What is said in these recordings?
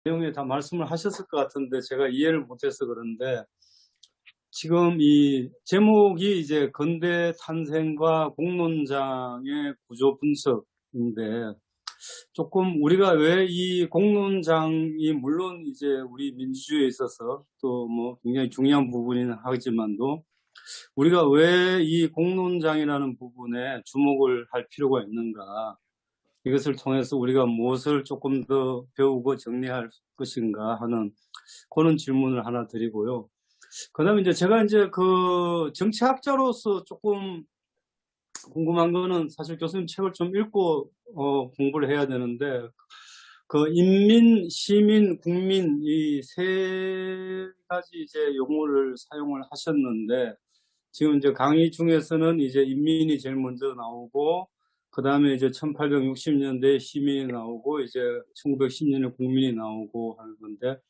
내용에 다 말씀을 하셨을 것 같은데 제가 이해를 못해서 그런데 지금 이 제목이 이제 근대 탄생과 공론장의 구조 분석인데 조금 우리가 왜 이 공론장이 물론 이제 우리 민주주의에 있어서 또 뭐 굉장히 중요한 부분이긴 하지만도 우리가 왜 이 공론장이라는 부분에 주목을 할 필요가 있는가, 이것을 통해서 우리가 무엇을 조금 더 배우고 정리할 것인가 하는 그런 질문을 하나 드리고요. 그 다음에 이제 제가 이제 그 정치학자로서 조금 궁금한 거는 사실 교수님 책을 좀 읽고 공부를 해야 되는데 그 인민, 시민, 국민 이 세 가지 이제 용어를 사용을 하셨는데 지금 이제 강의 중에서는 이제 인민이 제일 먼저 나오고 그 다음에 이제 1860년대에 시민이 나오고 이제 1910년에 국민이 나오고 하는 건데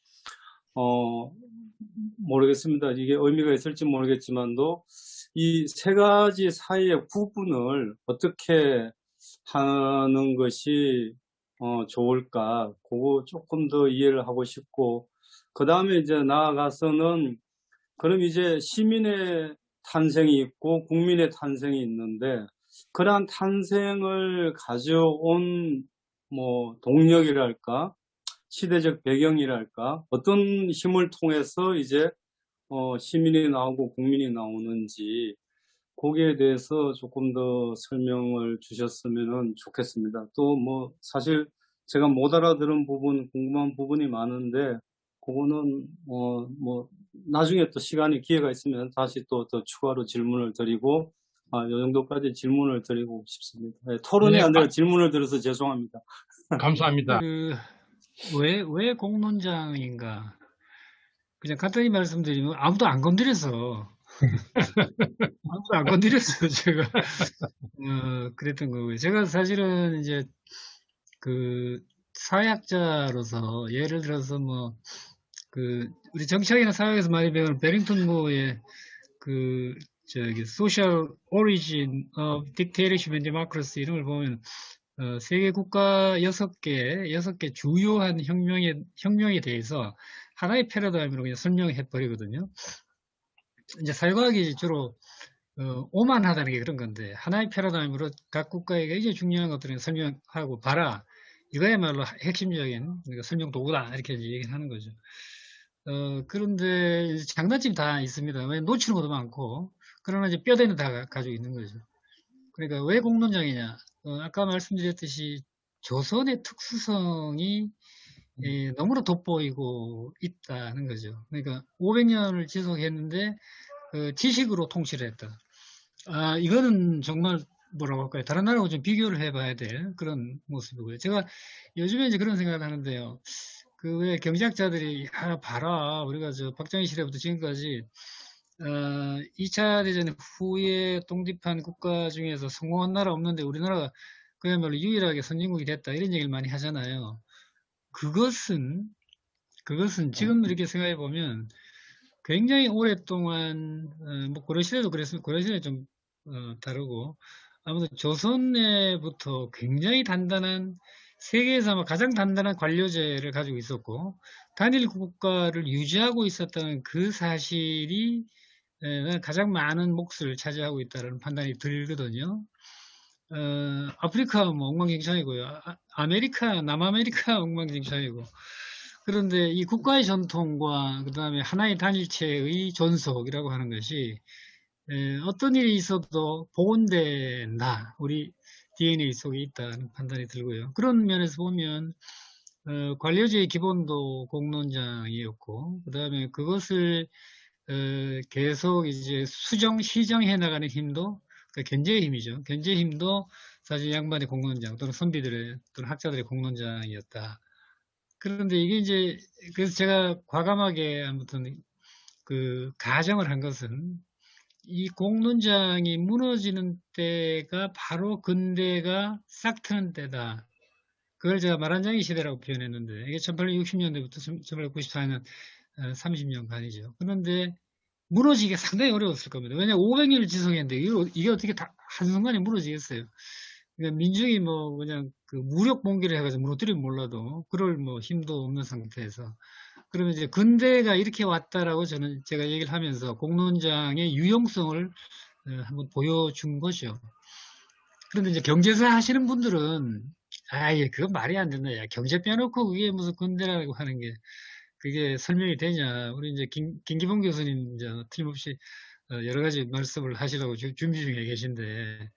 모르겠습니다. 이게 의미가 있을지 모르겠지만도 이 세 가지 사이의 구분을 어떻게 하는 것이 좋을까? 그거 조금 더 이해를 하고 싶고, 그 다음에 이제 나아가서는 그럼 이제 시민의 탄생이 있고 국민의 탄생이 있는데 그러한 탄생을 가져온 뭐 동력이랄까? 시대적 배경이랄까? 어떤 힘을 통해서 이제 시민이 나오고 국민이 나오는지 거기에 대해서 조금 더 설명을 주셨으면 좋겠습니다. 또 뭐 사실 제가 못 알아들은 부분, 궁금한 부분이 많은데 그거는 뭐 나중에 또 시간이 기회가 있으면 다시 또 더 추가로 질문을 드리고 이 정도까지 질문을 드리고 싶습니다. 네, 토론이 네, 아니라 질문을 드려서 죄송합니다. 감사합니다. 왜 공론장인가? 그냥 간단히 말씀드리면 아무도 안 건드려서 아무도 안 건드렸어요, 제가. 그랬던 거고요. 제가 사실은 이제 그 사회학자로서 예를 들어서 뭐 우리 정치학이나 사회에서 많이 배우는 베링턴 무어의 Social Origin of Dictatorship and Democracy 이런 걸 보면 세계 국가 6개 주요한 혁명에 대해서 하나의 패러다임으로 그냥 설명해 버리거든요. 이제 사회과학이 주로 오만하다는 게 그런 건데 하나의 패러다임으로 각 국가에게 이제 중요한 것들을 설명하고 봐라. 이거야말로 핵심적인 그러니까 설명 도구다 이렇게 얘기하는 거죠. 그런데 장단점이 다 있습니다. 왜 놓치는 것도 많고 그러나 이제 뼈대는 다 가지고 있는 거죠. 그러니까 왜 공론장이냐? 아까 말씀드렸듯이 조선의 특수성이 너무나 돋보이고 있다는 거죠. 그러니까 500년을 지속했는데 지식으로 통치를 했다. 이거는 정말 뭐라고 할까요? 다른 나라하고 좀 비교를 해봐야 될 그런 모습이고요. 제가 요즘에 이제 그런 생각을 하는데요. 왜 경제학자들이 봐라 우리가 박정희 시대부터 지금까지 2차 대전 후에 독립한 국가 중에서 성공한 나라 없는데 우리나라가 그야말로 유일하게 선진국이 됐다 이런 얘기를 많이 하잖아요. 그것은 지금 이렇게 생각해 보면 굉장히 오랫동안 뭐 고려시대도 그랬으면 고려시대 좀 다르고 아무튼 조선에부터 굉장히 단단한 세계에서 아마 가장 단단한 관료제를 가지고 있었고 단일 국가를 유지하고 있었다는 그 사실이 가장 많은 몫을 차지하고 있다는 판단이 들거든요. 아프리카 뭐 엉망진창이고요. 남아메리카 엉망진창이고. 그런데 이 국가의 전통과 그 다음에 하나의 단일체의 존속이라고 하는 것이 어떤 일이 있어도 복원된다. 우리 DNA 속에 있다는 판단이 들고요. 그런 면에서 보면 관료제의 기본도 공론장이었고 그 다음에 그것을 계속 이제 시정해 나가는 힘도 견제의 힘이죠. 견제의 힘도 사실 양반의 공론장 또는 선비들의 또는 학자들의 공론장이었다. 그런데 이게 이제 그래서 제가 과감하게 아무튼 가정을 한 것은 이 공론장이 무너지는 때가 바로 근대가 싹 트는 때다. 그걸 제가 말한장의 시대라고 표현했는데 이게 1860년대부터 1894년 30년간이죠. 그런데 무너지기가 상당히 어려웠을 겁니다. 왜냐하면 500년을 지속했는데 이게 어떻게 한순간에 무너지겠어요. 그러니까 민중이 뭐 그냥 그 무력 봉기를 해가지고 무너뜨리면 몰라도 그럴 뭐 힘도 없는 상태에서 그러면 이제 근대가 이렇게 왔다라고 저는 제가 얘기를 하면서 공론장의 유용성을 한번 보여준 거죠. 그런데 이제 경제사 하시는 분들은 아예 그건 말이 안 된다. 야, 경제 빼놓고 그게 무슨 근대라고 하는 게 그게 설명이 되냐. 우리 이제 김기봉 교수님 이제 틀림없이 여러 가지 말씀을 하시라고 준비 중에 계신데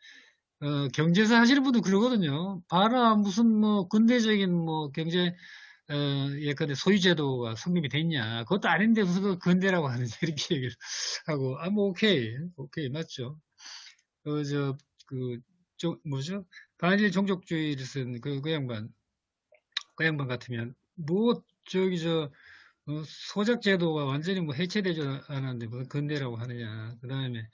경제사 하시는 분도 그러거든요. 봐라 무슨 뭐 근대적인 뭐 경제 예컨대 소유제도가 성립이 됐냐. 그것도 아닌데 무슨 그 근대라고 하느냐. 이렇게 얘기를 하고 뭐 오케이 맞죠. 뭐죠? 반일 종족주의를 쓴 그 양반 같으면, 소작 제도가 완전히 뭐 해체되지 않았는데, 무슨 근대라고 하느냐. 그 다음에,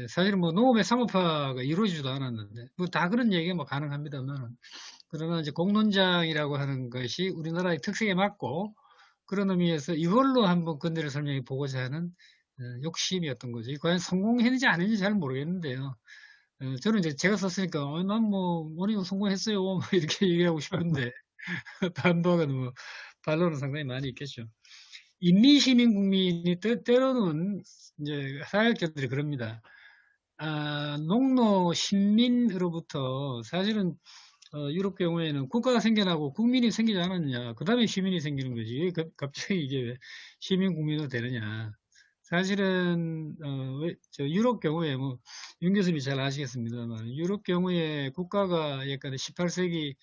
사실은 뭐 농업의 상업화가 이루어지지도 않았는데, 뭐 다 그런 얘기가 뭐 가능합니다만, 그러나 이제 공론장이라고 하는 것이 우리나라의 특색에 맞고, 그런 의미에서 이걸로 한번 근대를 설명해 보고자 하는 욕심이었던 거죠. 과연 성공했는지 아닌지 잘 모르겠는데요. 저는 이제 제가 썼으니까, 난 뭐, 원이 성공했어요. 뭐 이렇게 얘기하고 싶은데, 반박은 뭐, 반론은 상당히 많이 있겠죠. 인민시민국민이 때로는 이제 사회학자들이 그럽니다. 농노 신민으로부터 사실은 유럽 경우에는 국가가 생겨나고 국민이 생기지 않았느냐. 그 다음에 시민이 생기는 거지. 갑자기 이게 왜 시민국민으로 되느냐. 사실은 유럽 경우에 뭐 윤 교수님이 잘 아시겠습니다만 유럽 경우에 국가가 약간 18세기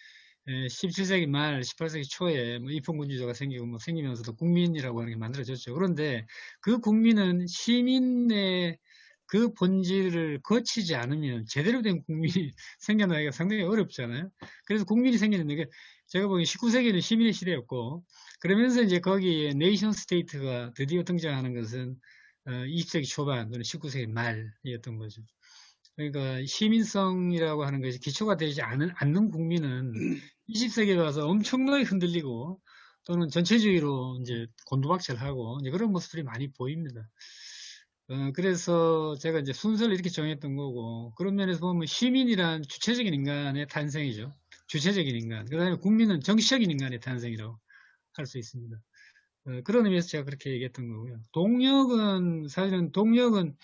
17세기 말 18세기 초에 뭐 입헌군주제가 생기고 뭐 생기면서도 국민이라고 하는 게 만들어졌죠. 그런데 그 국민은 시민의 그 본질을 거치지 않으면 제대로 된 국민이 생겨나기가 상당히 어렵잖아요. 그래서 국민이 생기는 게 제가 보기엔 19세기는 시민의 시대였고 그러면서 이제 거기에 네이션 스테이트가 드디어 등장하는 것은 20세기 초반 또는 19세기 말이었던 거죠. 그러니까 시민성이라고 하는 것이 기초가 되지 않는 국민은 20세기에 가서 엄청나게 흔들리고 또는 전체주의로 이제 곤두박질하고 이제 그런 모습들이 많이 보입니다. 그래서 제가 이제 순서를 이렇게 정했던 거고 그런 면에서 보면 시민이란 주체적인 인간의 탄생이죠. 주체적인 인간. 그 다음에 국민은 정치적인 인간의 탄생이라고 할 수 있습니다. 그런 의미에서 제가 그렇게 얘기했던 거고요. 사실은 동력은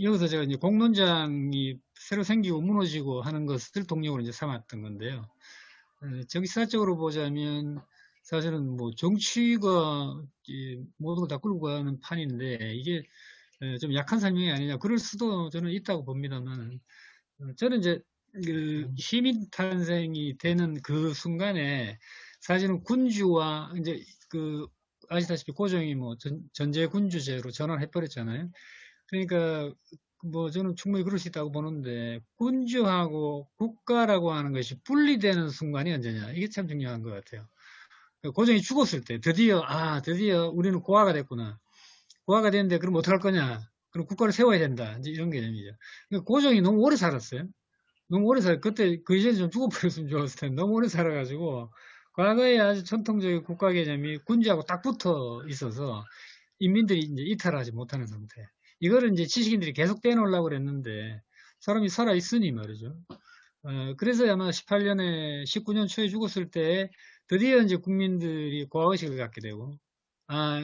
여기서 제가 이제 공론장이 새로 생기고 무너지고 하는 것을 동력으로 이제 삼았던 건데요. 정치사적으로 보자면 사실은 뭐 정치가 모든 걸 다 끌고 가는 판인데 이게 좀 약한 설명이 아니냐 그럴 수도 저는 있다고 봅니다만 저는 이제 그 시민 탄생이 되는 그 순간에 사실은 군주와 이제 아시다시피 고종이 뭐 전제 군주제로 전환해 버렸잖아요. 그러니까 뭐 저는 충분히 그럴 수 있다고 보는데 군주하고 국가라고 하는 것이 분리되는 순간이 언제냐 이게 참 중요한 것 같아요. 고종이 죽었을 때 드디어 우리는 고아가 됐구나. 고아가 됐는데 그럼 어떡할 거냐? 그럼 국가를 세워야 된다. 이제 이런 개념이죠. 그러니까 고종이 너무 오래 살았어요. 그때 그 이전에 좀 죽어버렸으면 좋았을 텐데 너무 오래 살아가지고 과거에 아주 전통적인 국가 개념이 군주하고 딱 붙어 있어서 인민들이 이제 이탈하지 못하는 상태. 이거를 이제 지식인들이 계속 떼놓으려고 그랬는데 사람이 살아있으니 말이죠. 그래서 아마 19년 초에 죽었을 때 드디어 이제 국민들이 고아의식을 갖게 되고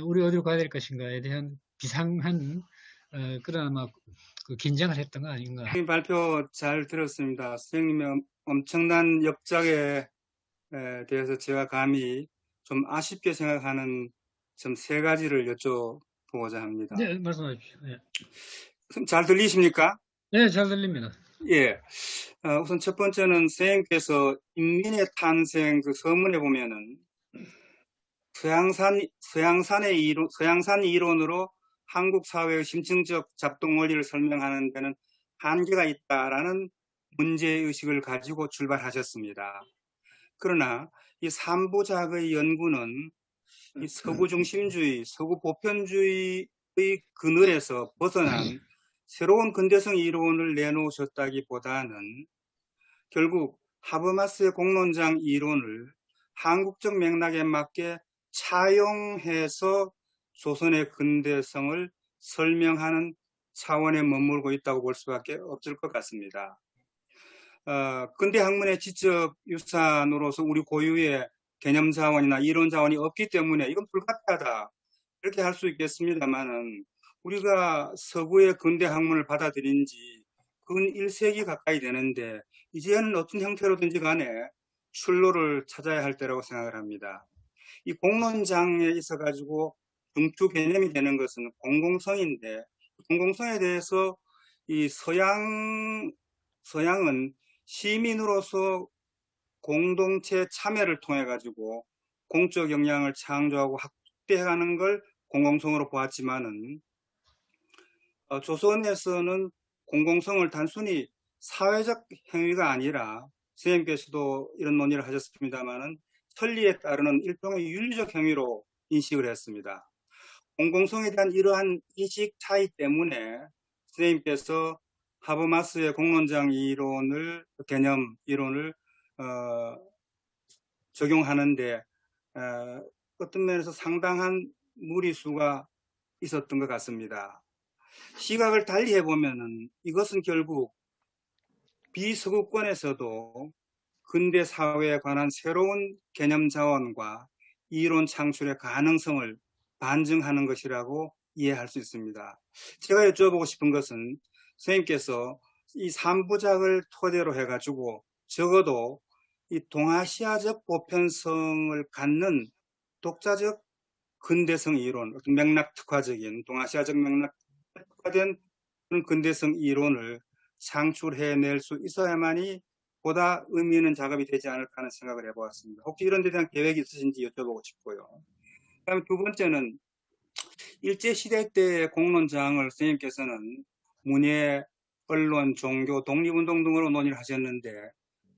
우리 어디로 가야 될 것인가에 대한 비상한 그런 아마 그 긴장을 했던 거 아닌가. 선생님 발표 잘 들었습니다. 선생님의 엄청난 역작에 대해서 제가 감히 좀 아쉽게 생각하는 점 3가지를 여쭤보고자 합니다. 네, 말씀하십시오. 네. 잘 들리십니까? 네, 잘 들립니다. 예. 우선 첫 번째는 선생님께서 인민의 탄생 그 서문에 보면은 서양산 이론으로 한국 사회의 심층적 작동 원리를 설명하는 데는 한계가 있다라는 문제의식을 가지고 출발하셨습니다. 그러나 이 3부작의 연구는 이 서구 중심주의, 서구 보편주의의 그늘에서 벗어난 새로운 근대성 이론을 내놓으셨다기보다는 결국 하버마스의 공론장 이론을 한국적 맥락에 맞게 차용해서 조선의 근대성을 설명하는 차원에 머물고 있다고 볼 수밖에 없을 것 같습니다. 근대 학문의 지적 유산으로서 우리 고유의 개념 자원이나 이론 자원이 없기 때문에 이건 불가피하다. 이렇게 할 수 있겠습니다만은 우리가 서구의 근대 학문을 받아들인 지 근 1세기 가까이 되는데 이제는 어떤 형태로든지 간에 출路를 찾아야 할 때라고 생각을 합니다. 이 공론장에 있어 가지고 중추 개념이 되는 것은 공공성인데 공공성에 대해서 이 서양은 시민으로서 공동체 참여를 통해 가지고 공적 역량을 창조하고 확대하는 걸 공공성으로 보았지만은 조선에서는 공공성을 단순히 사회적 행위가 아니라 선생님께서도 이런 논의를 하셨습니다만은 천리에 따르는 일종의 윤리적 행위로 인식을 했습니다. 공공성에 대한 이러한 인식 차이 때문에 선생님께서 하버마스의 공론장 이론을 개념 이론을 적용하는데 어떤 면에서 상당한 무리수가 있었던 것 같습니다. 시각을 달리 해보면은 이것은 결국 비서구권에서도 근대 사회에 관한 새로운 개념 자원과 이론 창출의 가능성을 반증하는 것이라고 이해할 수 있습니다. 제가 여쭤보고 싶은 것은 선생님께서 이 3부작을 토대로 해가지고 적어도 이 동아시아적 보편성을 갖는 독자적 근대성 이론, 어떤 맥락 특화적인 동아시아적 맥락 특화된 그런 근대성 이론을 창출해낼 수 있어야만이 보다 의미 있는 작업이 되지 않을까 하는 생각을 해보았습니다. 혹시 이런 데 대한 계획이 있으신지 여쭤보고 싶고요. 그다음에 두 번째는 일제시대 때의 공론장을 선생님께서는 문예, 언론, 종교, 독립운동 등으로 논의를 하셨는데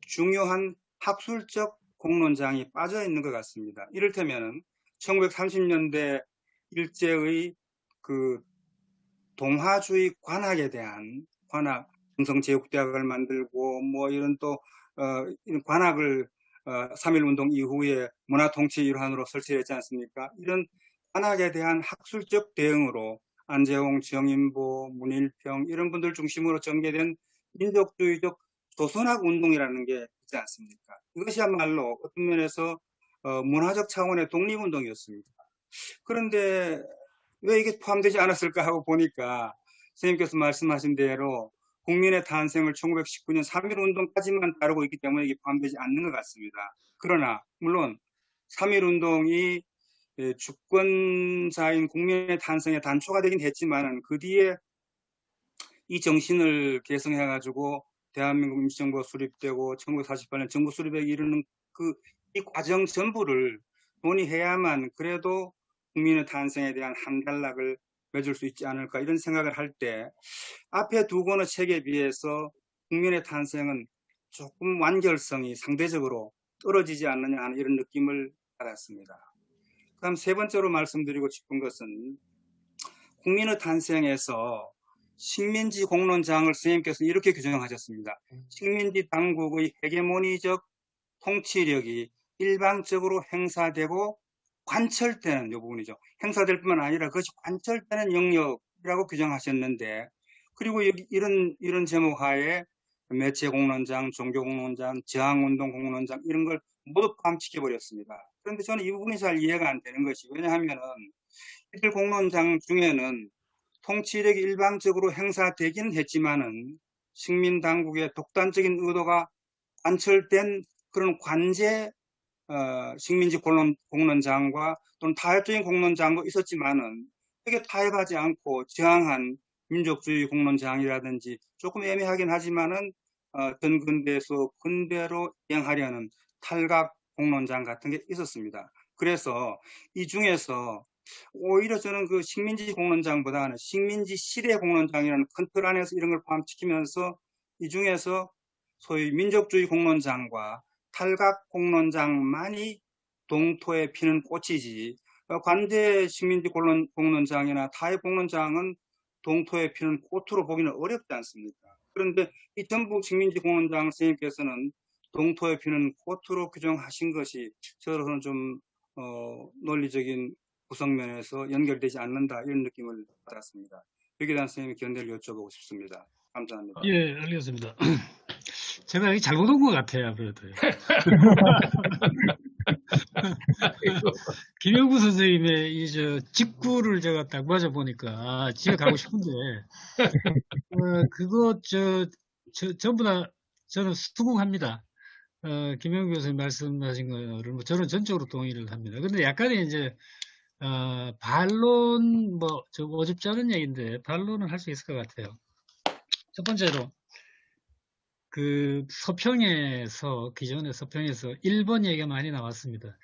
중요한 학술적 공론장이 빠져 있는 것 같습니다. 이를테면 1930년대 일제의 그 동화주의 관학에 대한 관학, 평성제국대학을 만들고 뭐 이런 또 이런 관학을 3.1운동 이후에 문화통치 일환으로 설치했지 않습니까? 이런 관학에 대한 학술적 대응으로 안재홍, 정인보, 문일평 이런 분들 중심으로 전개된 민족주의적 조선학 운동이라는 게 있지 않습니까? 이것이야말로 어떤 면에서 문화적 차원의 독립운동이었습니다. 그런데 왜 이게 포함되지 않았을까 하고 보니까 선생님께서 말씀하신 대로 국민의 탄생을 1919년 3.1운동까지만 다루고 있기 때문에 이게 포함되지 않는 것 같습니다. 그러나 물론 3.1운동이 주권자인 국민의 탄생의 단초가 되긴 했지만 그 뒤에 이 정신을 계승해가지고 대한민국 임시정부가 수립되고 1948년 정부 수립에 이르는 이 과정 전부를 논의해야만 그래도 국민의 탄생에 대한 한 단락을 맺을 수 있지 않을까 이런 생각을 할 때 앞에 두 권의 책에 비해서 국민의 탄생은 조금 완결성이 상대적으로 떨어지지 않느냐 하는 이런 느낌을 받았습니다. 그다음 세 번째로 말씀드리고 싶은 것은 국민의 탄생에서 식민지 공론장을 선생님께서 이렇게 규정하셨습니다. 식민지 당국의 헤게모니적 통치력이 일방적으로 행사되고 관철되는 이 부분이죠. 행사될 뿐만 아니라 그것이 관철되는 영역이라고 규정하셨는데 그리고 이런 제목 하에 매체 공론장, 종교 공론장, 저항운동 공론장 이런 걸 모두 포함시켜 버렸습니다. 그런데 저는 이 부분이 잘 이해가 안 되는 것이 왜냐하면은 이들 공론장 중에는 통치력이 일방적으로 행사되긴 했지만은 식민 당국의 독단적인 의도가 관철된 그런 관제 식민지 공론장과 또는 타협적인 공론장도 있었지만은 되게 타협하지 않고 저항한 민족주의 공론장이라든지 조금 애매하긴 하지만은 전근대에서 근대로 이행하려는 탈각 공론장 같은 게 있었습니다. 그래서 이 중에서 오히려 저는 그 식민지 공론장보다는 식민지 시대 공론장이라는 큰 틀 안에서 이런 걸 포함시키면서 이 중에서 소위 민족주의 공론장과 탈각 공론장만이 동토에 피는 꽃이지 관대 식민지 공론장이나 타협 공론장은 동토에 피는 꽃으로 보기는 어렵지 않습니까? 그런데 이 전북 식민지 공론장 선생님께서는 동토에 피는 꽃으로 규정하신 것이 저로서는 좀 논리적인 구성면에서 연결되지 않는다 이런 느낌을 받았습니다. 여기에 대한 선생님의 견해를 여쭤보고 싶습니다. 감사합니다. 예, 알겠습니다. 제가 여기 잘못 온 것 같아요, 아무래도. 김영구 선생님의 직구를 제가 딱 맞아 보니까, 아, 집에 가고 싶은데, 그거, 전부 다 저는 수긍합니다. 김영구 교수님 말씀하신 거를 뭐 저는 전적으로 동의를 합니다. 근데 약간의 이제, 반론, 어줍지 않은 얘기인데, 반론을 할 수 있을 것 같아요. 첫 번째로, 기존의 서평에서 1번 얘기가 많이 나왔습니다.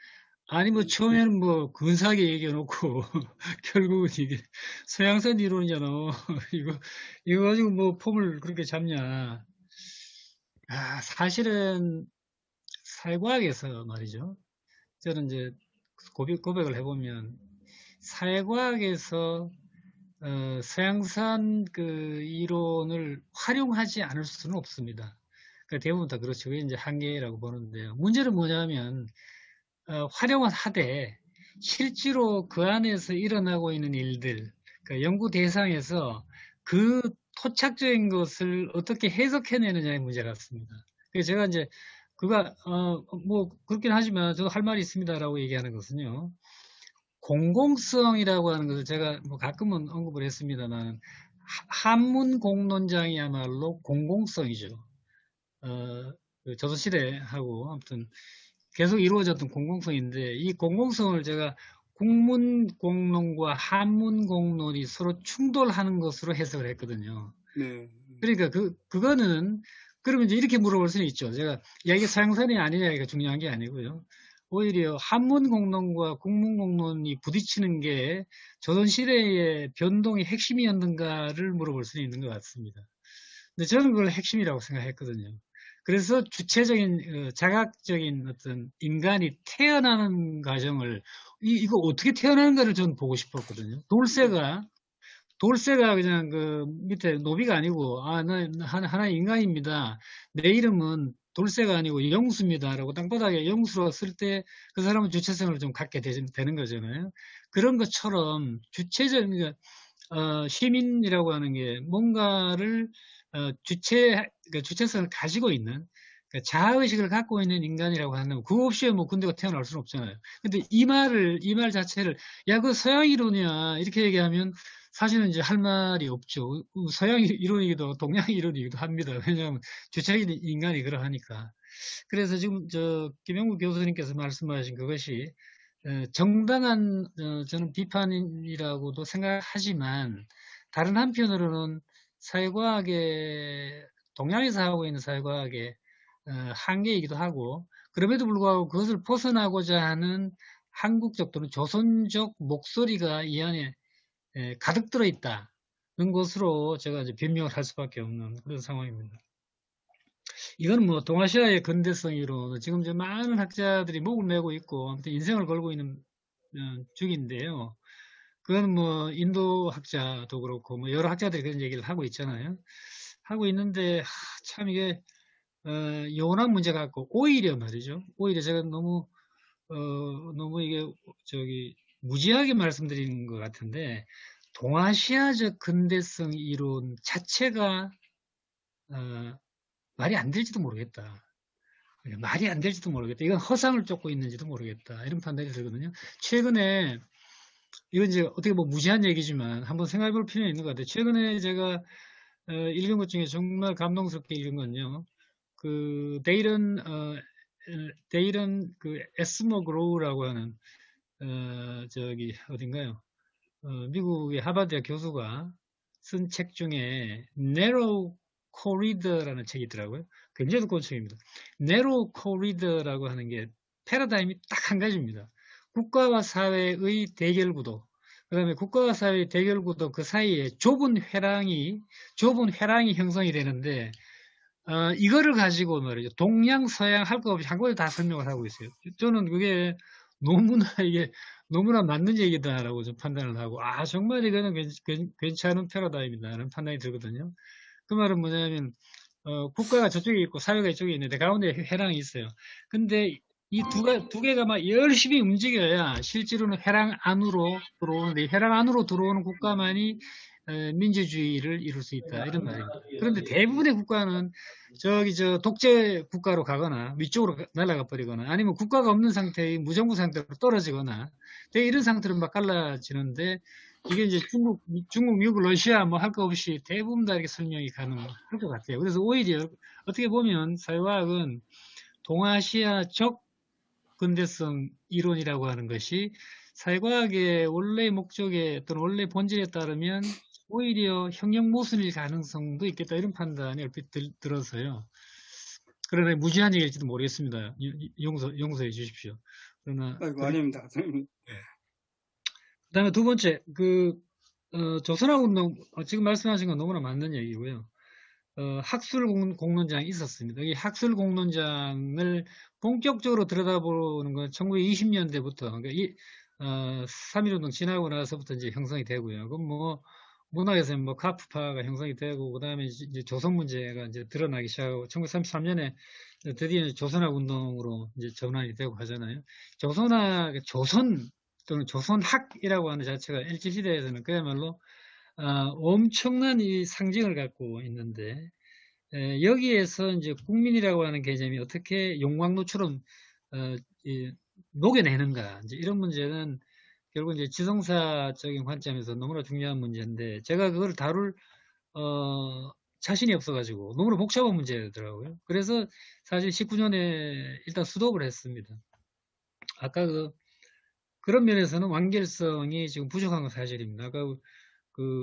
아니, 처음에는 근사하게 얘기해놓고, 결국은 이게 서양산 이론이잖아. 이거 가지고 폼을 그렇게 잡냐. 사실은 사회과학에서 말이죠. 저는 이제 고백을 해보면, 사회과학에서 서양산 이론을 활용하지 않을 수는 없습니다. 그러니까 대부분 다 그렇죠. 그게 이제 한계라고 보는데요. 문제는 뭐냐면, 활용은 하되, 실제로 그 안에서 일어나고 있는 일들, 그러니까 연구 대상에서 그 토착적인 것을 어떻게 해석해내느냐의 문제 같습니다. 그래서 제가 이제, 그렇긴 하지만 저도 할 말이 있습니다라고 얘기하는 것은요. 공공성이라고 하는 것을 제가 가끔은 언급을 했습니다만, 한문 공론장이야말로 공공성이죠. 조선시대하고 아무튼 계속 이루어졌던 공공성인데, 이 공공성을 제가 국문 공론과 한문 공론이 서로 충돌하는 것으로 해석을 했거든요. 네. 그러니까 그거는, 그러면 이제 이렇게 물어볼 수는 있죠. 제가, 이게 서양산이 아니냐가 중요한 게 아니고요. 오히려 한문 공론과 국문 공론이 부딪히는 게 조선시대의 변동의 핵심이었는가를 물어볼 수는 있는 것 같습니다. 근데 저는 그걸 핵심이라고 생각했거든요. 그래서 주체적인, 자각적인 어떤 인간이 태어나는 과정을, 이거 어떻게 태어나는가를 저는 보고 싶었거든요. 돌쇠가 그냥 밑에 노비가 아니고, 나 하나의 인간입니다. 내 이름은 돌쇠가 아니고 영수입니다. 라고 땅바닥에 영수로 쓸 때 그 사람은 주체성을 좀 갖게 되는 거잖아요. 그런 것처럼 주체적인, 시민이라고 하는 게 뭔가를, 주체성을 가지고 있는, 자아의식을 갖고 있는 인간이라고 하는, 그거 없이 군대가 태어날 수는 없잖아요. 근데 이 말 자체를, 그 서양 이론이야. 이렇게 얘기하면 사실은 이제 할 말이 없죠. 서양 이론이기도 하고 동양 이론이기도 합니다. 왜냐하면 주체적인 인간이 그러하니까. 그래서 지금 김영구 교수님께서 말씀하신 그것이 정당한 저는 비판이라고도 생각하지만, 다른 한편으로는 동양에서 하고 있는 사회과학의 한계이기도 하고, 그럼에도 불구하고 그것을 벗어나고자 하는 한국적 또는 조선적 목소리가 이 안에 가득 들어있다는 것으로 제가 이제 변명을 할 수밖에 없는 그런 상황입니다. 이건 동아시아의 근대성으로 지금 이제 많은 학자들이 목을 메고 있고 아무튼 인생을 걸고 있는 중인데요. 그건 인도 학자도 그렇고 여러 학자들이 그런 얘기를 하고 있잖아요. 하고 있는데 참 이게 요원한 문제 같고, 오히려 말이죠. 오히려 제가 너무 이게 무지하게 말씀드리는 것 같은데, 동아시아적 근대성 이론 자체가 말이 안 될지도 모르겠다. 말이 안 될지도 모르겠다. 이건 허상을 쫓고 있는지도 모르겠다. 이런 판단이 들거든요. 최근에, 이건 이제 어떻게 무지한 얘기지만 한번 생각해 볼 필요는 있는 것 같아요. 최근에 제가 읽은 것 중에 정말 감동스럽게 읽은 건요. 데이런 에스머그로우라고 하는, 어딘가요? 미국의 하버드 교수가 쓴 책 중에 Narrow Corridor라는 책이 있더라고요. 굉장히 두꺼운 책입니다. Narrow Corridor라고 하는 게 패러다임이 딱 한 가지입니다. 국가와 사회의 대결 구도, 그 다음에 국가와 사회의 대결 구도 그 사이에 좁은 회랑이 형성이 되는데, 이거를 가지고 말이죠. 동양, 서양 할 거 없이 한꺼번에 다 설명을 하고 있어요. 저는 그게 너무나 맞는 얘기다라고 좀 판단을 하고, 정말 이거는 괜찮은 패러다임이다라는 판단이 들거든요. 그 말은 뭐냐면, 국가가 저쪽에 있고 사회가 이쪽에 있는데 가운데 회랑이 있어요. 근데 이 두 개가 막 열심히 움직여야 실제로는 회랑 안으로 들어오는데, 회랑 안으로 들어오는 국가만이 민주주의를 이룰 수 있다. 이런 말입니다. 그런데 대부분의 국가는 저 독재 국가로 가거나 위쪽으로 날아가 버리거나 아니면 국가가 없는 상태의 무정부 상태로 떨어지거나 되게 이런 상태로 막 갈라지는데 이게 이제 중국, 미국, 러시아 뭐 할 거 없이 대부분 다 이렇게 설명이 가능할 것 같아요. 그래서 오히려 어떻게 보면 사회과학은 동아시아적 근대성 이론이라고 하는 것이 사회과학의 원래 목적에 또는 원래 본질에 따르면 오히려 형용 모순일 가능성도 있겠다 이런 판단이 얼핏 들어서요. 그러나 무지한 얘기일지도 모르겠습니다. 용서해 주십시오. 그러나 아이고, 아닙니다. 그다음에 두 번째 조선학 운동 지금 말씀하신 건 너무나 맞는 얘기고요. 학술 공론장이 있었습니다. 이 학술 공론장을 본격적으로 들여다보는 건 1920년대부터, 그러니까 3.1운동 지나고 나서부터 이제 형성이 되고요. 그럼 뭐, 문학에서는 뭐 카프파가 형성이 되고, 그 다음에 이제 조선 문제가 이제 드러나기 시작하고, 1933년에 드디어 조선학 운동으로 이제 전환이 되고 하잖아요. 조선 또는 조선학이라고 하는 자체가 일제시대에서는 그야말로 엄청난 이 상징을 갖고 있는데 여기에서 이제 국민이라고 하는 개념이 어떻게 용광로처럼 녹여내는가 이제 이런 문제는 결국 이제 지성사적인 관점에서 너무나 중요한 문제인데 제가 그걸 다룰 자신이 없어가지고 너무나 복잡한 문제더라고요. 그래서 사실 19년에 일단 수독을 했습니다. 아까 그런 면에서는 완결성이 지금 부족한 건 사실입니다. 아까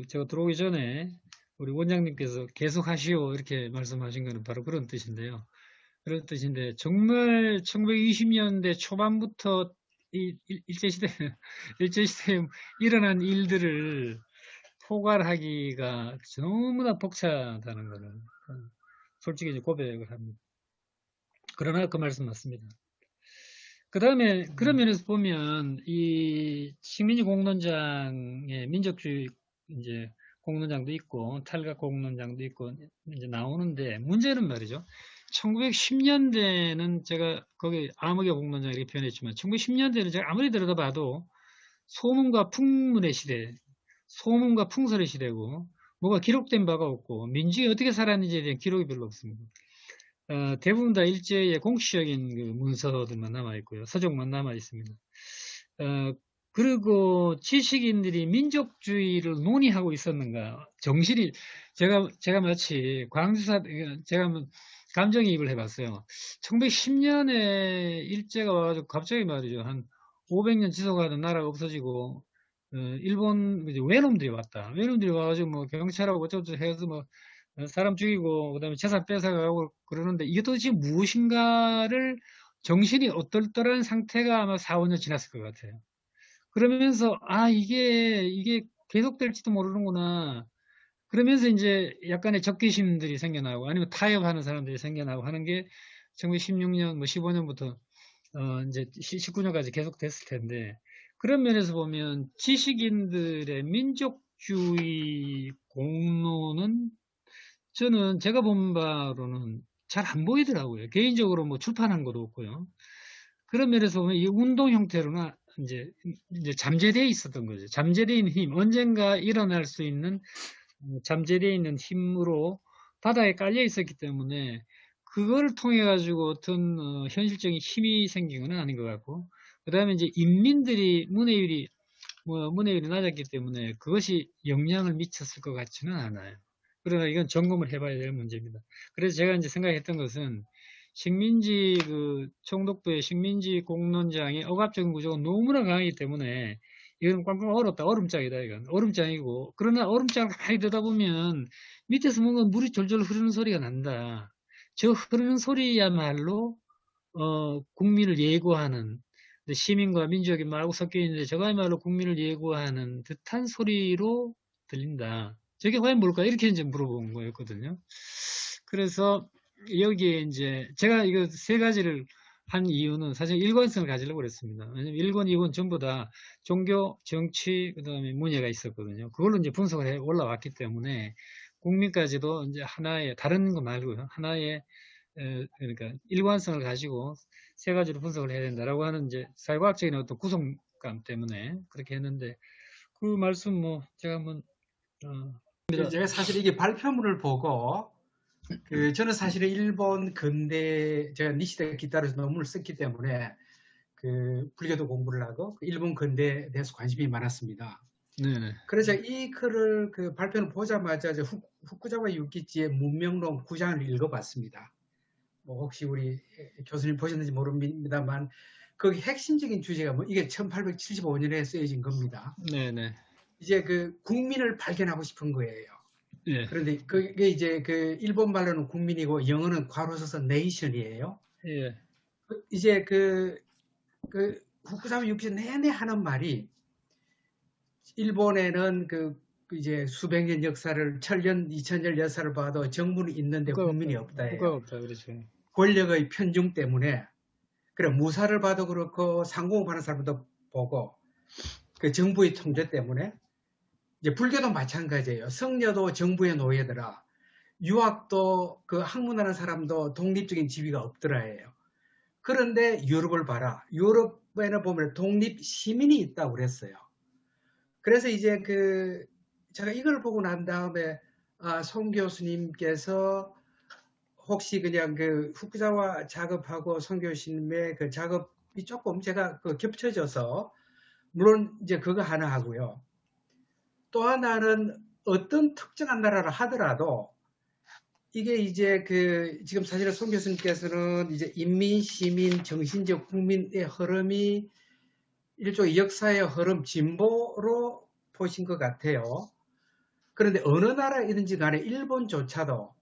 제가 들어오기 전에 우리 원장님께서 계속 하시오 이렇게 말씀하신 거는 바로 그런 뜻인데요. 그런 뜻인데 정말 1920년대 초반부터 이 일제시대에 일어난 일들을 포괄하기가 너무나 벅차다는 거를 솔직히 이제 고백을 합니다. 그러나 그 말씀 맞습니다. 그 다음에 그런 면에서 보면 이 식민지 공론장의 민족주의 이제 공론장도 있고 탈각 공론장도 있고 이제 나오는데 문제는 말이죠. 1910년대는 제가 거기 암흑의 공론장 이렇게 표현했지만 1910년대는 제가 아무리 들여다봐도 소문과 풍문의 시대, 소문과 풍설의 시대고 뭐가 기록된 바가 없고 민중이 어떻게 살았는지에 대한 기록이 별로 없습니다. 대부분 다 일제의 공식적인 그 문서들만 남아있고요. 서적만 남아있습니다. 그리고 지식인들이 민족주의를 논의하고 있었는가? 정신이, 제가 마치 광주사, 제가 한번 감정이입을 해봤어요. 1910년에 일제가 와가지고 갑자기 말이죠. 한 500년 지속하던 나라가 없어지고, 일본 외놈들이 왔다. 외놈들이 와가지고 뭐 경찰하고 어쩌고저쩌고 해서 뭐 사람 죽이고 그다음에 재산 뺏어가고 그러는데 이게 도대체 무엇인가를 정신이 어떨떠란 상태가 아마 4, 5년 지났을 것 같아요. 그러면서 이게 계속될지도 모르는구나. 그러면서 이제 약간의 적개심들이 생겨나고 아니면 타협하는 사람들이 생겨나고 하는 게 1916년 뭐 15년부터 이제 19년까지 계속 됐을 텐데 그런 면에서 보면 지식인들의 민족주의 공론은 저는 제가 본 바로는 잘 안 보이더라고요. 개인적으로 뭐 출판한 것도 없고요. 그런 면에서 보면 이 운동 형태로나 이제 잠재되어 있었던 거죠. 잠재되어 있는 힘, 언젠가 일어날 수 있는 잠재되어 있는 힘으로 바닥에 깔려 있었기 때문에 그걸 통해 가지고 어떤 현실적인 힘이 생긴 건 아닌 것 같고 그 다음에 이제 인민들이 문해율이 낮았기 때문에 그것이 영향을 미쳤을 것 같지는 않아요. 그러나 이건 점검을 해봐야 될 문제입니다. 그래서 제가 이제 생각했던 것은 식민지 총독부의 식민지 공론장의 억압적인 구조가 너무나 강하기 때문에 이건 꽝꽝 얼었다. 얼음장이다. 이건 얼음장이고 그러나 얼음장을 가만히 듣다 보면 밑에서 뭔가 물이 졸졸 흐르는 소리가 난다. 저 흐르는 소리야말로 국민을 예고하는 시민과 민족이 말고 섞여 있는데 저거야말로 국민을 예고하는 듯한 소리로 들린다. 저게 과연 뭘까? 이렇게 이제 물어본 거였거든요. 그래서 여기에 이제 제가 이거 세 가지를 한 이유는 사실 일관성을 가지려고 그랬습니다. 왜냐면 1권, 2권 전부 다 종교, 정치, 그 다음에 문예가 있었거든요. 그걸로 이제 분석을 해 올라왔기 때문에 국민까지도 이제 하나의, 다른 거 말고요. 하나의, 그러니까 일관성을 가지고 세 가지로 분석을 해야 된다라고 하는 이제 사회과학적인 어떤 구성감 때문에 그렇게 했는데 그 말씀 뭐 제가 한번 제가 사실 이게 발표문을 보고 저는 사실은 일본 근대 제가 니시다 기타로서 논문을 썼기 때문에 불교도 공부를 하고 일본 근대에 대해서 관심이 많았습니다. 네네. 그래서 이 글을 발표를 보자마자 후쿠자와 유키치의 문명론 9장을 읽어봤습니다. 뭐 혹시 우리 교수님 보셨는지 모릅니다만 거기 핵심적인 주제가 이게 1875년에 쓰여진 겁니다. 네네. 이제 국민을 발견하고 싶은 거예요. 예. 그런데 그게 이제 일본 말로는 국민이고 영어는 괄호 써서 네이션이에요. 예. 이제 후쿠자마 유키치 내내 하는 말이 일본에는 이제 수백 년 역사를 1000년, 2000년 역사를 봐도 정부는 있는데 국민이 없다예요. 국가가 없다, 그렇죠. 권력의 편중 때문에 그래 무사를 봐도 그렇고 상공하는 사람도 보고 정부의 통제 때문에 이제 불교도 마찬가지예요. 성녀도 정부의 노예더라. 유학도 학문하는 사람도 독립적인 지위가 없더라예요. 그런데 유럽을 봐라. 유럽에는 보면 독립 시민이 있다고 그랬어요. 그래서 이제 제가 이걸 보고 난 다음에 송 교수님께서 혹시 그냥 후쿠자와 작업하고 송 교수님의 작업이 조금 제가 겹쳐져서 물론 이제 그거 하나 하고요. 또 하나는 어떤 특정한 나라를 하더라도 이게 이제 지금 사실은 송 교수님께서는 이제 인민, 시민, 정신적 국민의 흐름이 일종의 역사의 흐름, 진보로 보신 것 같아요. 그런데 어느 나라이든지 간에 일본조차도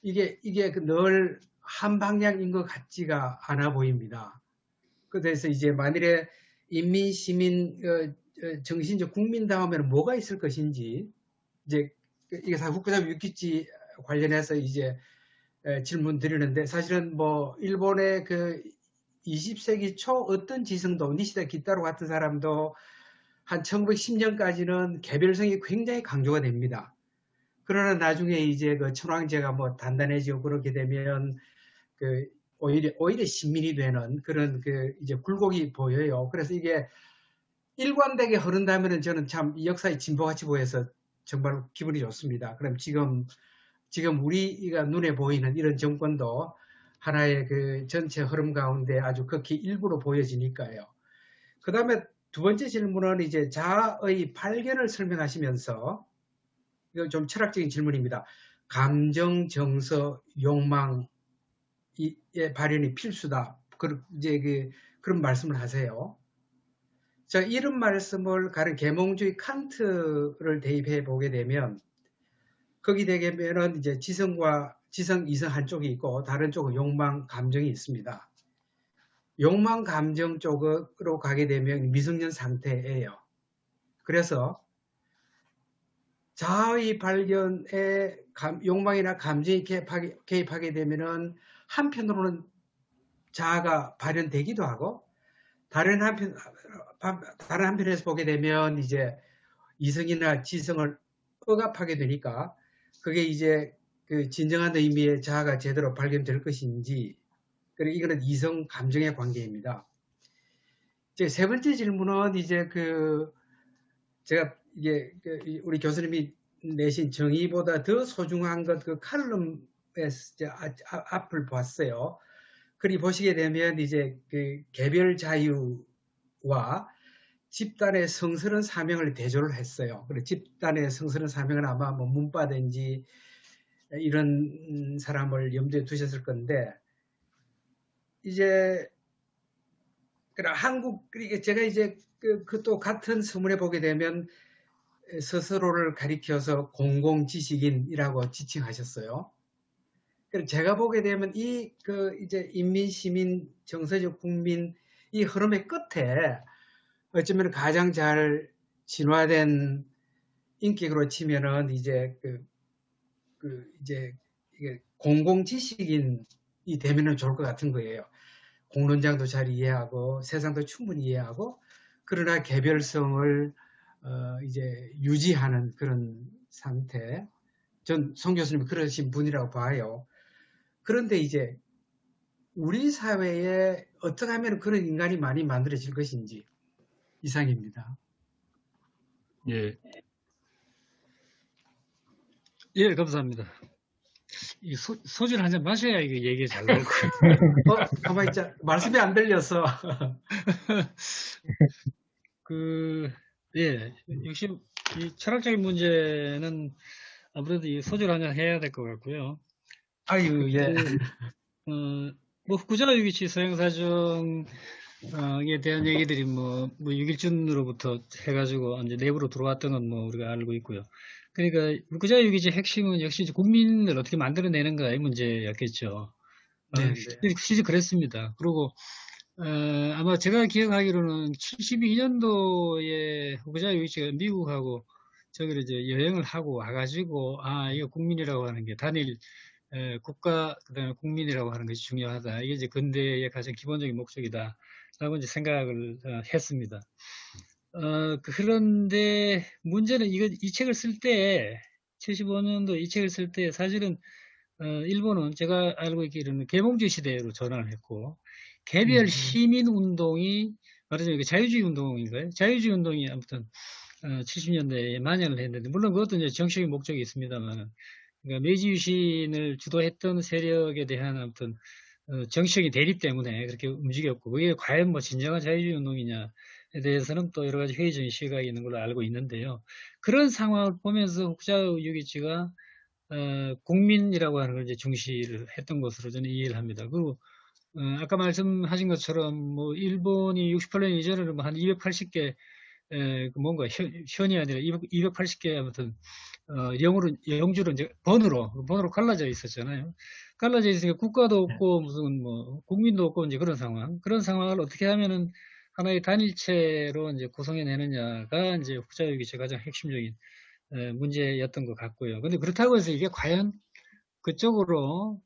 이게 늘 한 방향인 것 같지가 않아 보입니다. 그래서 이제 만일에 인민, 시민, 정신적 국민 다음에는 뭐가 있을 것인지 이제 이게 후쿠자마 유키치 관련해서 이제 질문 드리는데 사실은 뭐 일본의 20세기 초 어떤 지성도 니시다 기타로 같은 사람도 한 1910년까지는 개별성이 굉장히 강조가 됩니다. 그러나 나중에 이제 천황제가 뭐 단단해지고 그렇게 되면 오히려 신민이 되는 그런 이제 굴곡이 보여요. 그래서 이게 일관되게 흐른다면은 저는 참 이 역사의 진보같이 보여서 정말 기분이 좋습니다. 그럼 지금 우리가 눈에 보이는 이런 정권도 하나의 전체 흐름 가운데 아주 극히 일부로 보여지니까요. 그 다음에 두 번째 질문은 이제 자아의 발견을 설명하시면서 이거 좀 철학적인 질문입니다. 감정, 정서, 욕망의 발현이 필수다. 이제 그런 말씀을 하세요. 자, 이런 말씀을 가른 계몽주의 칸트를 대입해 보게 되면 거기 되면은 이제 지성, 이성 한쪽이 있고 다른 쪽은 욕망, 감정이 있습니다. 욕망, 감정 쪽으로 가게 되면 미성년 상태예요. 그래서 자아의 발견에 욕망이나 감정이 개입하게 되면은 한편으로는 자아가 발현되기도 하고 다른 한편에서 보게 되면 이제 이성이나 지성을 억압하게 되니까 그게 이제 진정한 의미의 자아가 제대로 발견될 것인지 그리고 이거는 이성 감정의 관계입니다. 이제 세 번째 질문은 이제 제가 이게 우리 교수님이 내신 정의보다 더 소중한 것 칼럼의 앞을 봤어요. 그리 보시게 되면 이제 개별 자유와 집단의 성스러운 사명을 대조를 했어요. 그리고 집단의 성스러운 사명은 아마 뭐 문바든지 이런 사람을 염두에 두셨을 건데 이제 제가 이제 또 같은 서문에 보게 되면 스스로를 가리켜서 공공지식인이라고 지칭하셨어요. 제가 보게 되면 이제 인민, 시민, 정서적 국민 이 흐름의 끝에 어쩌면 가장 잘 진화된 인격으로 치면은 이제 이제 이게 공공지식인이 되면은 좋을 것 같은 거예요. 공론장도 잘 이해하고 세상도 충분히 이해하고 그러나 개별성을 이제 유지하는 그런 상태. 전 송 교수님 그러신 분이라고 봐요. 그런데 이제 우리 사회에 어떻게 하면 그런 인간이 많이 만들어질 것인지 이상입니다. 예. 예, 감사합니다. 이 소주를 한 잔 마셔야 이게 얘기 잘 나올 거예요. 가만히 있자. 말씀이 안 들려서. 예, 역시 이 철학적인 문제는 아무래도 이 소주를 한 잔 해야 될 것 같고요. 아유, 예. 뭐 후쿠자유기치 서행사정에 대한 얘기들이 뭐 6.1준으로부터 해가지고 이제 내부로 들어왔던 건 뭐 우리가 알고 있고요. 그러니까 후쿠자유기치 핵심은 역시 이제 국민을 어떻게 만들어내는가의 문제였겠죠. 네, 실제 그랬습니다. 그리고 아마 제가 기억하기로는 72년도에 후쿠자유기치가 미국하고 저기를 이제 여행을 하고 와가지고 이거 국민이라고 하는 게 단일 국가 그다음에 국민이라고 하는 것이 중요하다. 이게 이제 근대의 가장 기본적인 목적이다라고 이제 생각을 했습니다. 그런데 문제는 이 책을 쓸 때 75년도 이 책을 쓸 때 사실은 일본은 제가 알고 있기로는 계몽주의 시대로 전환을 했고 개별 시민 운동이 말하자면 자유주의 운동인가요? 자유주의 운동이 아무튼 70년대에 만연을 했는데 물론 그것도 이제 정치적인 목적이 있습니다만 그러니까 메이지 유신을 주도했던 세력에 대한 아무튼 정치적인 대립 때문에 그렇게 움직였고 그게 과연 뭐 진정한 자유주의 운동이냐에 대해서는 또 여러 가지 회의적인 시각이 있는 걸로 알고 있는데요. 그런 상황을 보면서 후쿠자유기치가 국민이라고 하는 걸 이제 중시를 했던 것으로 저는 이해를 합니다. 그리고 아까 말씀하신 것처럼 뭐 일본이 68년 이전에는 뭐 한 280개 뭔가 현이 아니라 280개 아무튼 영주로 이제 번으로 갈라져 있었잖아요. 갈라져 있으니까 국가도 없고 무슨 뭐 국민도 없고 이제 그런 상황을 어떻게 하면은 하나의 단일체로 이제 구성해내느냐가 이제 후쿠자유기치의 가장 핵심적인 문제였던 것 같고요. 근데 그렇다고 해서 이게 과연 그쪽으로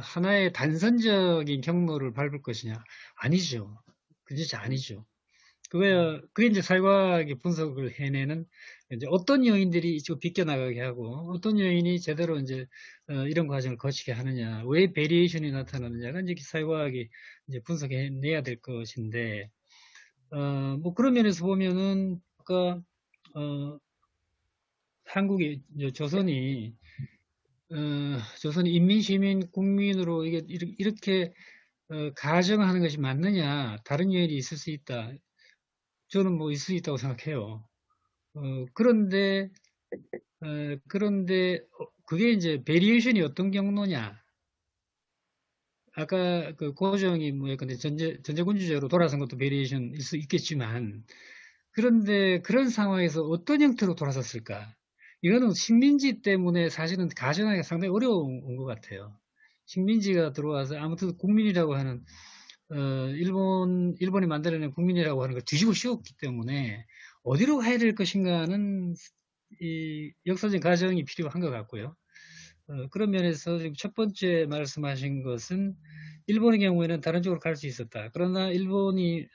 하나의 단선적인 경로를 밟을 것이냐? 아니죠. 그 진짜 아니죠. 그게 이제 사회과학의 분석을 해내는 이제 어떤 요인들이 이쪽 비껴나가게 하고 어떤 요인이 제대로 이제 이런 과정을 거치게 하느냐, 왜 베리에이션이 나타나느냐가 이제 사회과학이 이제 분석해내야 될 것인데 뭐 그런 면에서 보면은 아까 한국이 이제 조선이 인민시민 국민으로 이렇게 가정하는 것이 맞느냐, 다른 요인이 있을 수 있다. 저는 뭐 있을 수 있다고 생각해요. 그런데 그게 이제 베리에이션이 어떤 경로냐? 아까 그 고정이 뭐 약간 전제군주제로 돌아선 것도 베리에이션일 수 있겠지만, 그런데 그런 상황에서 어떤 형태로 돌아섰을까? 이거는 식민지 때문에 사실은 가정하기가 상당히 어려운 것 같아요. 식민지가 들어와서 아무튼 국민이라고 하는 일본이 만들어낸 국민이라고 하는 걸 뒤집어 씌웠기 때문에 어디로 가야 될 것인가는 이 역사적인 과정이 필요한 것 같고요. 그런 면에서 지금 첫 번째 말씀하신 것은 일본의 경우에는 다른 쪽으로 갈 수 있었다. 그러나 일본이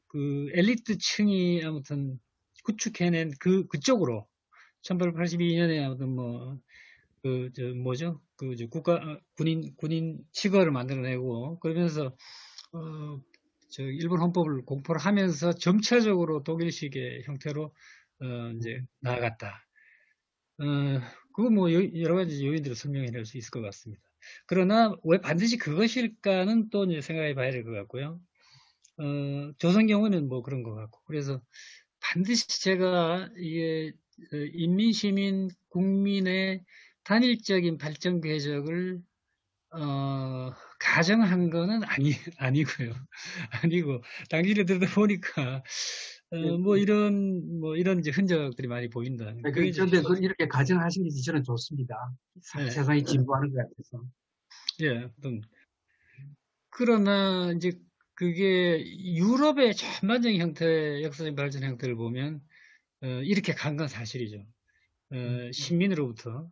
그 엘리트층이 아무튼 구축해낸 그쪽으로 1882년에 아무튼 군인 치거를 만들어내고 그러면서 일본 헌법을 공포를 하면서 점차적으로 독일식의 형태로 이제 나아갔다. 그거 뭐 여러 가지 요인들을 설명해낼 수 있을 것 같습니다. 그러나 왜 반드시 그것일까는 또 이제 생각해 봐야 될 것 같고요. 조선 경우는 뭐 그런 것 같고 그래서 반드시 제가 이게 인민, 시민, 국민의 단일적인 발전 궤적을 가정한 거는 아니고요. 아니고 당신을 듣다 보니까 뭐 이런 이제 흔적들이 많이 보인다. 그런데 이렇게 가정하시는 게 저는 좋습니다. 네. 세상이 진보하는 것 같아서. 예, 그러나 이제 그게 유럽의 전반적인 형태, 역사적인 발전 형태를 보면 이렇게 간 건 사실이죠. 시민으로부터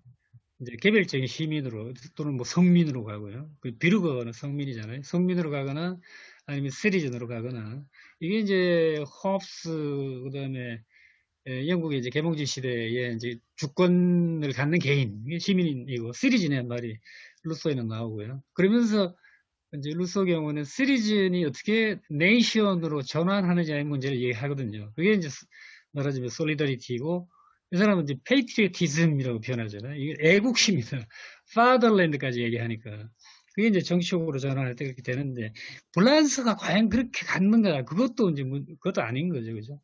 이제 개별적인 시민으로 또는 뭐 성민으로 가고요. 비르거는 성민이잖아요. 성민으로 가거나 아니면 시리즌으로 가거나 이게 이제 홉스 그다음에 영국의 이제 계몽주의 시대에 이제 주권을 갖는 개인 이게 시민이고 시리즌의 말이 루소에는 나오고요. 그러면서 이제 루소 경우는 시리즌이 어떻게 네이션으로 전환하느냐의 문제를 얘기하거든요. 그게 이제 말하자면 솔리더리티고 이 사람은 이제 patriotism이라고 표현하잖아요. 이게 애국심이다. fatherland까지 얘기하니까. 그게 이제 정치적으로 전환할 때 그렇게 되는데, 밸런스가 과연 그렇게 갖는가? 그것도 이제, 그것도 아닌 거죠. 그죠?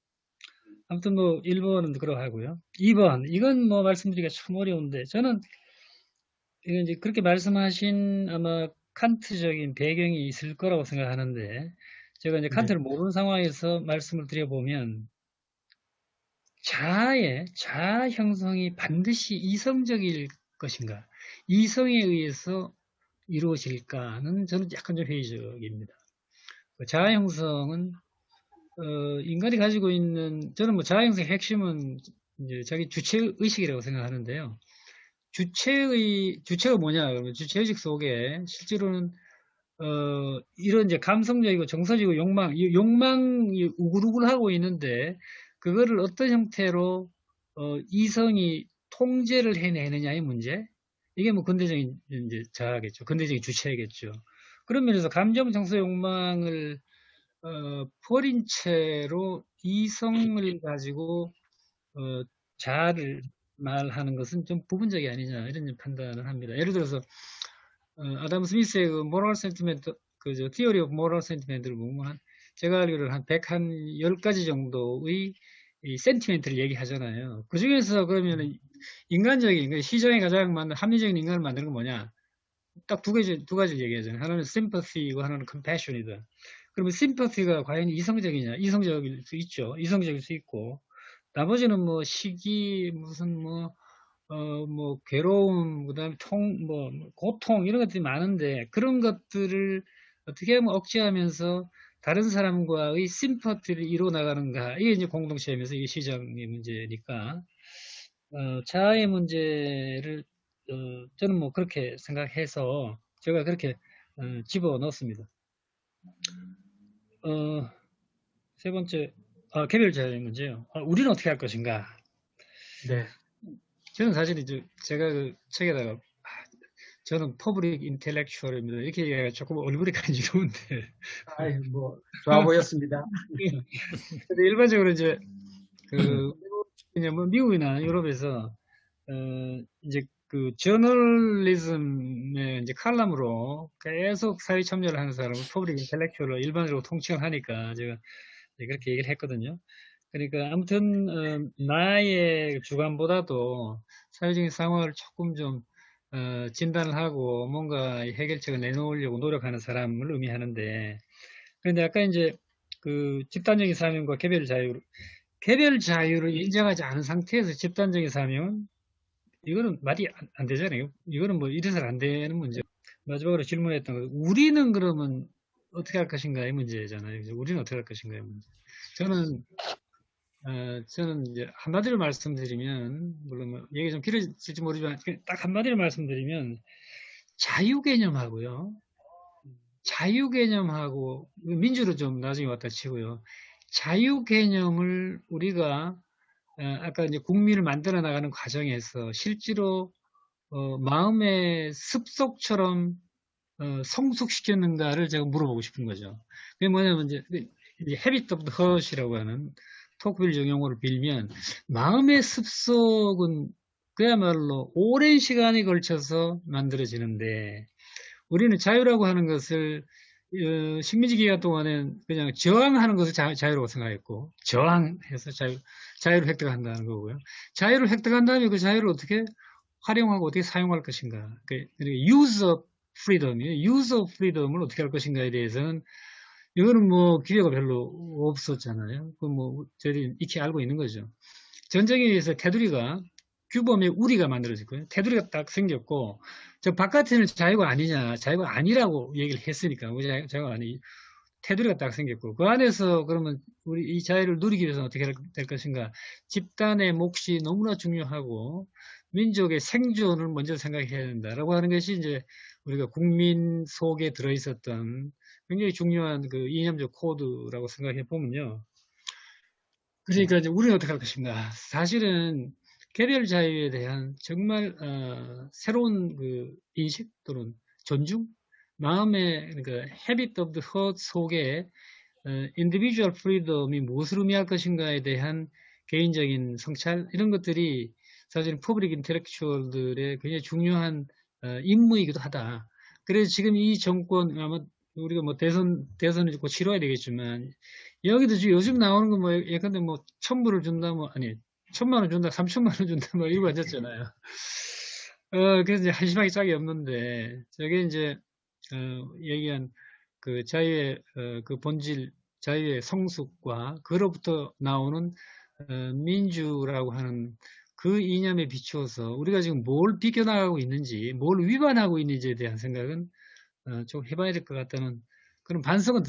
아무튼 뭐, 1번은 그러고 하고요. 2번, 이건 뭐 말씀드리기가 참 어려운데, 저는, 이건 이제 그렇게 말씀하신 아마 칸트적인 배경이 있을 거라고 생각하는데, 제가 이제 네. 칸트를 모르는 상황에서 말씀을 드려보면, 자아 형성이 반드시 이성적일 것인가? 이성에 의해서 이루어질까는 저는 약간 좀 회의적입니다. 자아 형성은 인간이 가지고 있는, 저는 뭐 자아 형성의 핵심은 이제 자기 주체 의식이라고 생각하는데요. 주체가 뭐냐? 그러면 주체 의식 속에 실제로는 이런 이제 감성적이고 정서적이고 욕망이 우글우글하고 있는데, 그거를 어떤 형태로, 이성이 통제를 해내느냐의 문제? 이게 뭐 근대적인 이제 자아겠죠. 근대적인 주체겠죠. 그런 면에서 감정, 정서, 욕망을, 버린 채로 이성을 가지고, 자아를 말하는 것은 좀 부분적이 아니냐, 이런 판단을 합니다. 예를 들어서, 아담 스미스의 그 모럴 센티멘트, 그저 티어리 오브 모럴 센티멘트를 보면 제가 알기로는 한 110가지 정도의 이 센티멘트를 얘기하잖아요. 그 중에서 그러면 인간적인, 시장에 가장 맞는 합리적인 인간을 만드는 건 뭐냐? 딱 두 가지를 얘기하잖아요. 하나는 sympathy이고 하나는 compassion이다. 그러면 sympathy가 과연 이성적이냐? 이성적일 수 있죠. 이성적일 수 있고. 나머지는 뭐 시기, 무슨 뭐 괴로움, 그 다음에 고통, 이런 것들이 많은데, 그런 것들을 어떻게 하면 억제하면서 다른 사람과의 심퍼티를 이루어 나가는가. 이게 이제 공동체이면서 이게 시장의 문제니까, 자아의 문제를, 저는 뭐 그렇게 생각해서 제가 그렇게, 집어 넣었습니다. 세 번째, 개별 자아의 문제요. 우리는 어떻게 할 것인가. 네. 저는 사실 이제 제가 그 책에다가 저는 퍼블릭 인텔렉츄얼입니다. 이렇게 얘기하면 조금 얼굴이 간지러운데. 아이, 뭐, 좋아 보였습니다. 근데 일반적으로 이제 그냥 미국이나 유럽에서 이제 그 저널리즘의 이제 칼럼으로 계속 사회 참여를 하는 사람을 퍼블릭 인텔렉츄얼로 일반적으로 통칭을 하니까 제가 그렇게 얘기를 했거든요. 그러니까 아무튼 나의 주관보다도 사회적인 상황을 조금 좀 진단을 하고 뭔가 해결책을 내놓으려고 노력하는 사람을 의미하는데, 그런데 아까 이제 그 집단적인 사명과 개별 자유를 인정하지 않은 상태에서 집단적인 사명은 이거는 말이 안 되잖아요. 이거는 뭐 이래서는 안 되는 문제. 마지막으로 질문했던 거, 우리는 그러면 어떻게 할 것인가의 문제잖아요. 우리는 어떻게 할 것인가의 문제. 저는 이제 한마디로 말씀드리면, 물론 뭐 얘기 좀 길어질지 모르지만 딱 한마디로 말씀드리면, 자유 개념하고요, 민주로 좀 나중에 왔다 치고요, 자유 개념을 우리가 아까 이제 국민을 만들어 나가는 과정에서 실제로 마음의 습속처럼 성숙시켰는가를 제가 물어보고 싶은 거죠. 그게 뭐냐면 이제 habit of the heart이라고 하는 토크빌 용어를 빌면, 마음의 습속은 그야말로 오랜 시간에 걸쳐서 만들어지는데, 우리는 자유라고 하는 것을 식민지 기간 동안엔 그냥 저항하는 것을 자유라고 생각했고, 저항해서 자유를 획득한다는 거고요. 자유를 획득한 다음에 그 자유를 어떻게 활용하고 어떻게 사용할 것인가. use of freedom을 어떻게 할 것인가에 대해서는 이거는 뭐 기회가 별로 없었잖아요. 저희들이 익히 알고 있는 거죠. 전쟁에 의해서 테두리가, 규범의 우리가 만들어졌고요. 테두리가 딱 생겼고, 저 바깥에는 자유가 아니냐, 자유가 아니라고 얘기를 했으니까, 자유가 아니, 테두리가 딱 생겼고, 그 안에서 그러면 우리 이 자유를 누리기 위해서는 어떻게 될 것인가. 집단의 몫이 너무나 중요하고, 민족의 생존을 먼저 생각해야 된다라고 하는 것이 이제 우리가 국민 속에 들어있었던 굉장히 중요한 그 이념적 코드라고 생각해 보면요. 그러니까 이제 우리는 어떻게 할 것인가. 사실은 개별 자유에 대한 정말 새로운 그 인식 또는 존중, 마음의 그러니까 habit of the heart 속에 individual freedom이 무엇을 의미할 것인가에 대한 개인적인 성찰 이런 것들이 사실은 퍼블릭 인텔렉츄얼들의 굉장히 중요한 임무이기도 하다. 그래서 지금 이 정권 아마 우리가 뭐 대선을 꼭 치러야 되겠지만 여기도 지금 요즘 나오는 거 뭐 예컨대 뭐 1,000불을 준다 뭐 아니 1,000만 원 준다 3,000만 원 준다 뭐 이거 앉았잖아요. 그래서 이제 한심하게 짝이 없는데 저게 이제 얘기한 그 자유의 그 본질 자유의 성숙과 그로부터 나오는 민주라고 하는 그 이념에 비추어서 우리가 지금 뭘 비껴나가고 있는지 뭘 위반하고 있는지에 대한 생각은 좀 해봐야 될 것 같다는 그런 반성은